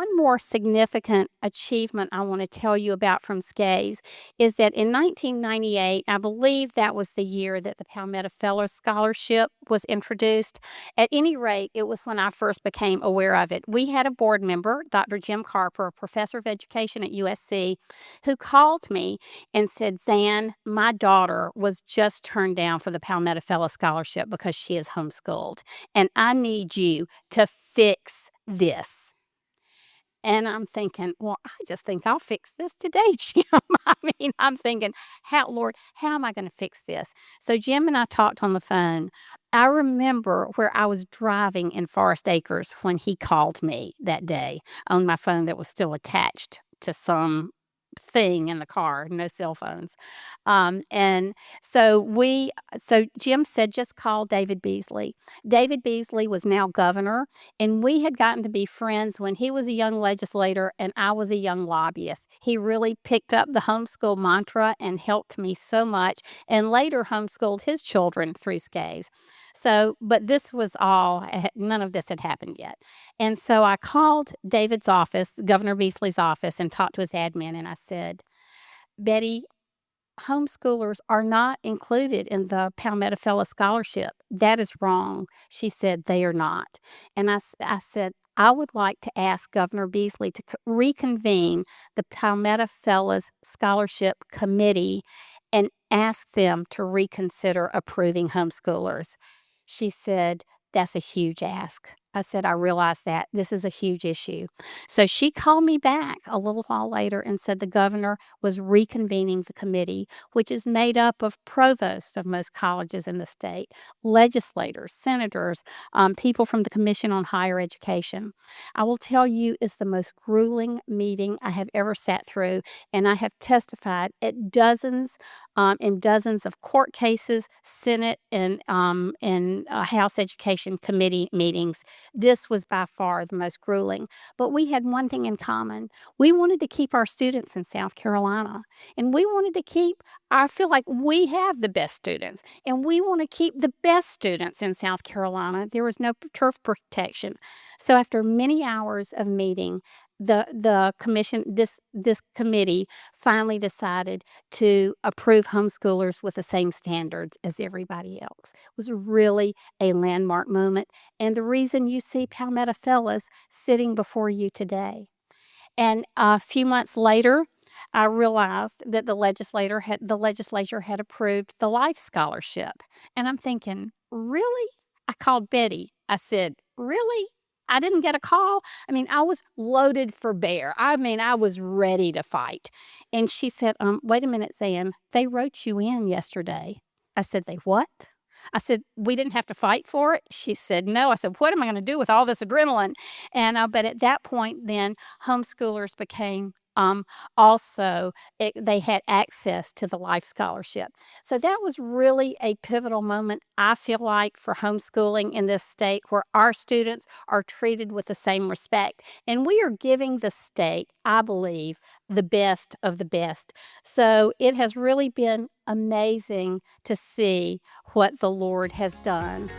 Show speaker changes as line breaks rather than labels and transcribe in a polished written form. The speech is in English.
one more significant achievement I want to tell you about from SCAES is that in 1998, I believe that was the year that the Palmetto Fellows Scholarship was introduced. At any rate, it was when I first became aware of it. We had a board member, Dr. Jim Carper, a professor of education at USC, who called me and said, Zan, my daughter was just turned down for the Palmetto Fellow Scholarship because she is homeschooled, and I need you to fix this. And I'm thinking, well, I just think I'll fix this today, Jim. I mean, I'm thinking, Lord, how am I going to fix this? So Jim and I talked on the phone. I remember where I was driving in Forest Acres when he called me that day on my phone that was still attached to some thing in the car, no cell phones. And so Jim said, just call David Beasley. David Beasley was now governor, and we had gotten to be friends when he was a young legislator and I was a young lobbyist. He really picked up the homeschool mantra and helped me so much, and later homeschooled his children through SCAES. So, but this was all, none of this had happened yet. And so I called David's office, Governor Beasley's office, and talked to his admin, and I said, Betty, homeschoolers are not included in the Palmetto Fellow Scholarship. That is wrong. She said, they are not. And I said, I would like to ask Governor Beasley to reconvene the Palmetto Fellows Scholarship Committee and ask them to reconsider approving homeschoolers. She said, that's a huge ask. I said, I realize that. This is a huge issue. So she called me back a little while later and said the governor was reconvening the committee, which is made up of provosts of most colleges in the state, legislators, senators, people from the Commission on Higher Education. I will tell you, it's the most grueling meeting I have ever sat through, and I have testified at dozens and dozens of court cases, Senate and House Education Committee meetings. This was by far the most grueling. But we had one thing in common. We wanted to keep our students in South Carolina. And we wanted to keep, I feel like we have the best students. And we want to keep the best students in South Carolina. There was no turf protection. So after many hours of meeting, the commission, this committee finally decided to approve homeschoolers with the same standards as everybody else. It was really a landmark moment, and the reason you see Palmetto Fellows sitting before you today. And a few months later, I realized that the legislature had approved the Life Scholarship, and I'm thinking, really? I called Betty. I said, really? I didn't get a call. I mean, I was loaded for bear. I mean, I was ready to fight. And she said, wait a minute, Zan, they wrote you in yesterday. I said, they what? I said, we didn't have to fight for it? She said, no. I said, what am I going to do with all this adrenaline? And but at that point, then homeschoolers became they had access to the Life Scholarship. So that was really a pivotal moment, I feel like, for homeschooling in this state, where our students are treated with the same respect. And we are giving the state, I believe, the best of the best. So it has really been amazing to see what the Lord has done.